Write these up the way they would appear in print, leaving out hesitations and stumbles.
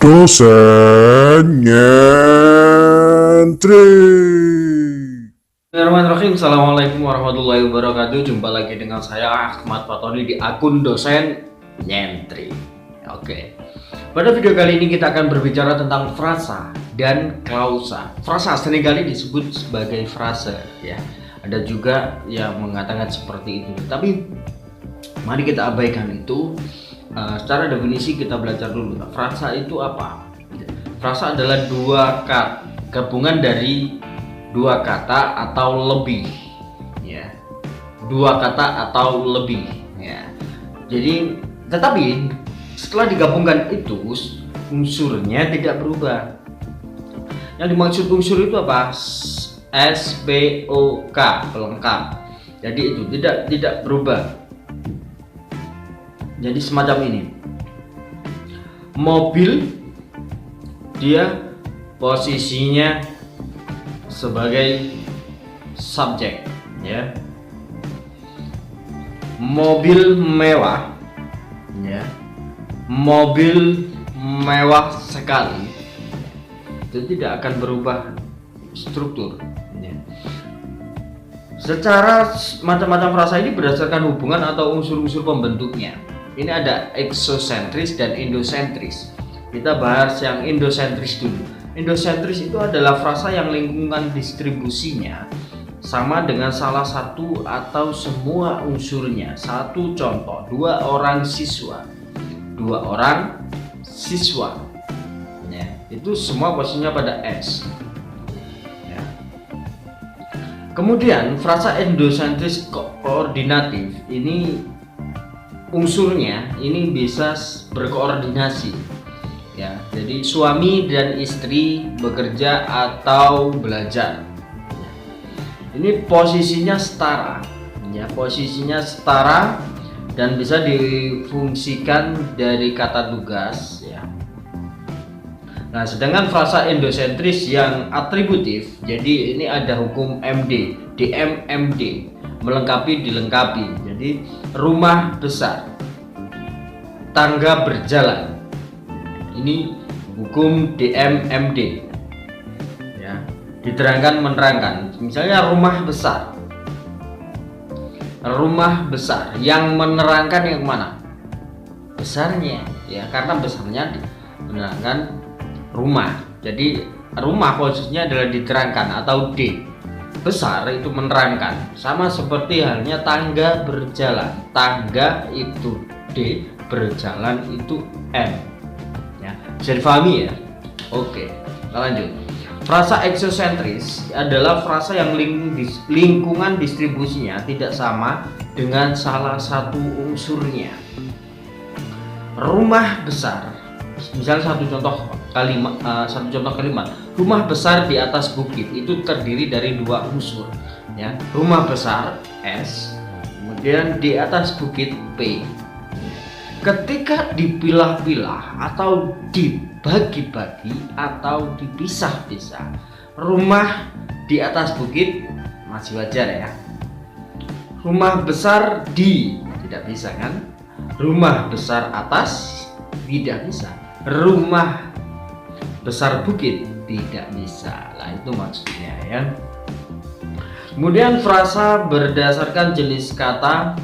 Dosen nyentrik. Bismillahirrahmanirrahim. Assalamualaikum warahmatullahi wabarakatuh. Jumpa lagi dengan saya Ahmad Fatoni di akun dosen nyentrik. Oke. Pada video kali ini kita akan berbicara tentang frasa dan klausa. Frasa seringkali disebut sebagai frase, ya. Ada juga yang mengatakan seperti itu. Tapi mari kita abaikan itu. Secara definisi kita belajar dulu. Frasa itu apa? Frasa adalah gabungan dari dua kata atau lebih, ya. Dua kata atau lebih, ya. Jadi, tetapi setelah digabungkan itu unsurnya tidak berubah. Yang dimaksud unsur itu apa? SPOK, pelengkap. Jadi itu tidak berubah. Jadi semacam ini. Mobil, dia posisinya sebagai subjek, ya. Mobil mewah, ya. Mobil mewah sekali, itu tidak akan berubah struktur, ya. Secara macam-macam frasa ini berdasarkan hubungan atau unsur-unsur pembentuknya. Ini ada eksosentris dan endosentris. Kita bahas yang endosentris dulu. Endosentris itu adalah frasa yang lingkungan distribusinya sama dengan salah satu atau semua unsurnya. Satu contoh, dua orang siswa, ya, itu semua posisinya pada S, ya. Kemudian frasa endosentris koordinatif ini unsurnya ini bisa berkoordinasi, ya. Jadi suami dan istri bekerja atau belajar, ini posisinya setara, ya, posisinya setara dan bisa difungsikan dari kata tugas, ya. Nah, sedangkan frasa endosentris yang atributif, jadi ini ada hukum MD, DMMD, melengkapi dilengkapi. Jadi rumah besar, tangga berjalan, ini hukum DMMD, ya. Diterangkan menerangkan. Misalnya rumah besar yang menerangkan yang mana? Besarnya, ya, karena besarnya menerangkan rumah. Jadi rumah posisinya adalah diterangkan atau D. Besar itu menerangkan. Sama seperti halnya tangga berjalan. Tangga itu D, berjalan itu M, ya. Bisa difahami, ya? Oke, kita lanjut. Frasa eksosentris adalah frasa yang lingkungan distribusinya tidak sama dengan salah satu unsurnya. Rumah besar, misalnya satu contoh kalimat, rumah besar di atas bukit, itu terdiri dari dua unsur, ya. Rumah besar S, kemudian di atas bukit P. Ketika dipilah-pilah atau dibagi-bagi atau dipisah-pisah, rumah di atas bukit masih wajar, ya. Rumah besar di, tidak bisa kan? Rumah besar atas tidak bisa. Rumah besar bukit tidak bisa. Lah, itu maksudnya, ya. Kemudian frasa berdasarkan jenis kata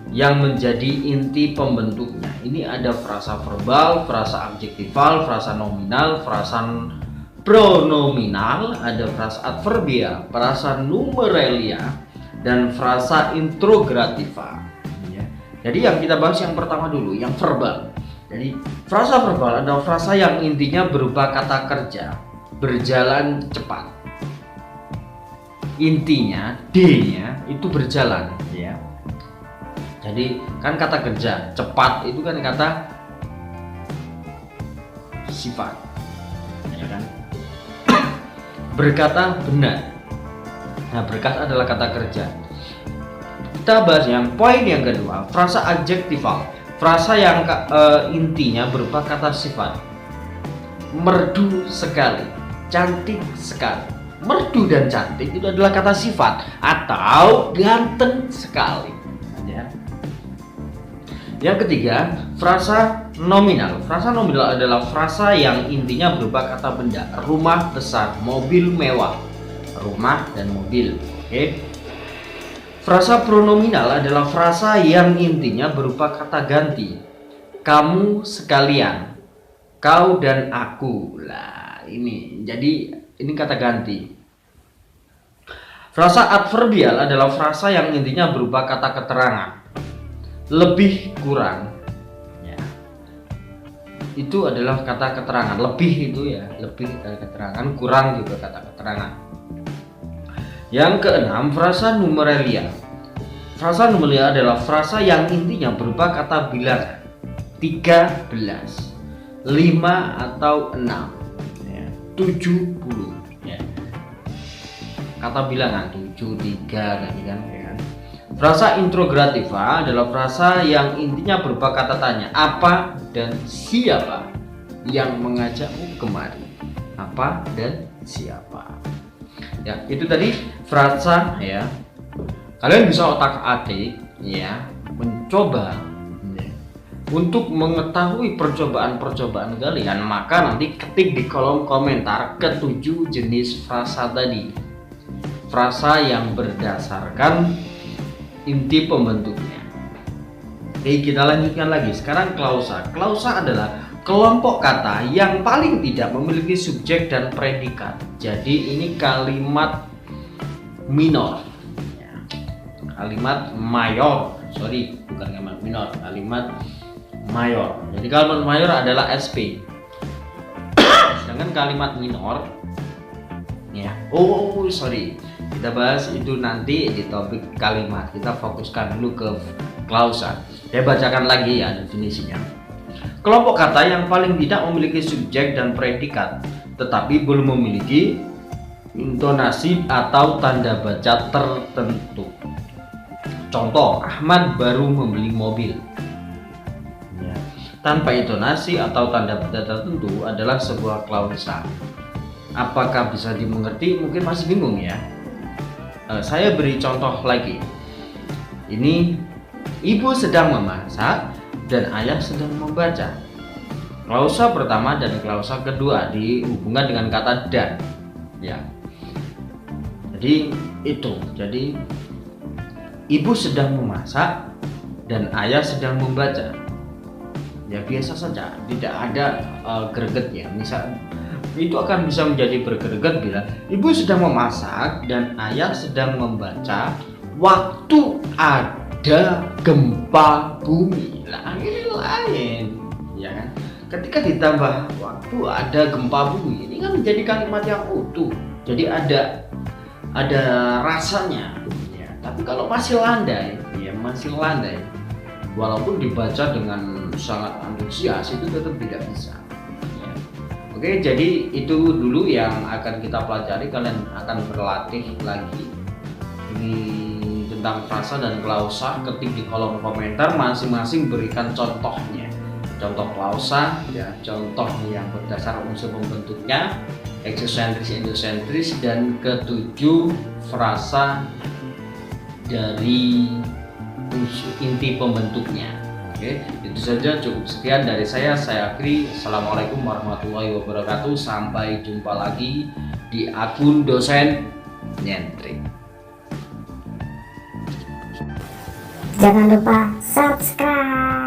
yang menjadi inti pembentuknya. Ini ada frasa verbal, frasa adjektival, frasa nominal, frasa pronominal, ada frasa adverbial, frasa numeralia, dan frasa interrogativa, ya. Jadi yang kita bahas yang pertama dulu, yang verbal. Jadi frasa verbal adalah frasa yang intinya berupa kata kerja berjalan cepat. Intinya D-nya itu berjalan, ya. Jadi kan kata kerja cepat itu kan kata sifat, ya kan. Berkata benar, nah, berkata adalah kata kerja. Kita bahas yang poin yang kedua, frasa adjektival, frasa yang intinya berupa kata sifat. Merdu sekali, cantik sekali. Merdu dan cantik itu adalah kata sifat, atau ganteng sekali, ya. Yang ketiga, frasa nominal. Frasa nominal adalah frasa yang intinya berupa kata benda. Rumah besar, mobil mewah. Rumah dan mobil. Oke. Frasa pronominal adalah frasa yang intinya berupa kata ganti. Kamu sekalian, kau dan aku. Lah, ini. Jadi ini kata ganti. Frasa adverbial adalah frasa yang intinya berupa kata keterangan. Lebih kurang. Ya. Itu adalah kata keterangan. Lebih itu ya, lebih dari keterangan, kurang juga kata keterangan. Yang keenam, frasa numeralia. Frasa numeralia adalah frasa yang intinya berupa kata bilangan. 13, 5 atau 6, ya, 70, ya. Kata bilangan 7, 3 kan. Frasa interrogativa adalah frasa yang intinya berupa kata tanya. Apa dan siapa yang mengajakmu kemari? Apa dan siapa? Ya, itu tadi frasa ya. Kalian bisa otak-atik ya, mencoba ya, untuk mengetahui percobaan-percobaan kalian, maka nanti ketik di kolom komentar ketujuh jenis frasa tadi. Frasa yang berdasarkan inti pembentuknya. Oke, kita lanjutkan lagi. Sekarang klausa. Klausa adalah kelompok kata yang paling tidak memiliki subjek dan predikat. Jadi ini kalimat minor. Ya. Kalimat mayor. Sorry, bukan kalimat minor. Kalimat mayor. Jadi kalimat mayor adalah SP. Sedangkan kalimat minor, ya. Sorry. Kita bahas itu nanti di topik kalimat. Kita fokuskan dulu ke klausa. Saya bacakan lagi ya definisinya. Kelompok kata yang paling tidak memiliki subjek dan predikat, tetapi belum memiliki intonasi atau tanda baca tertentu. Contoh, Ahmad baru membeli mobil. Ya. Tanpa intonasi atau tanda baca tertentu adalah sebuah klausa. Apakah bisa dimengerti? Mungkin masih bingung ya. Saya beri contoh lagi. Ini ibu sedang memasak dan ayah sedang membaca. Klausa pertama dan klausa kedua dihubungkan dengan kata dan. Ya. Jadi itu. Jadi ibu sedang memasak dan ayah sedang membaca. Ya biasa saja, tidak ada gregetnya. Misal itu akan bisa menjadi bergreget bila ibu sedang memasak dan ayah sedang membaca waktu ada gempa bumi. Lah ini lain, ya kan? Ketika ditambah waktu ada gempa bumi, ini kan menjadi kalimat yang utuh. Jadi ada rasanya, ya. Tapi kalau masih landai, ya masih landai. Walaupun dibaca dengan sangat antusias, itu tetap tidak bisa. Oke, jadi itu dulu yang akan kita pelajari. Kalian akan berlatih lagi ini tentang frasa dan klausa. Ketik di kolom komentar, masing-masing berikan contohnya. Contoh klausa, ya, contoh yang berdasar unsur pembentuknya, eksosentris, endosentris, dan ketujuh frasa dari unsur inti pembentuknya. Oke, itu saja, cukup sekian dari saya akhiri. Assalamualaikum warahmatullahi wabarakatuh. Sampai jumpa lagi di akun dosen nyentrik. Jangan lupa subscribe.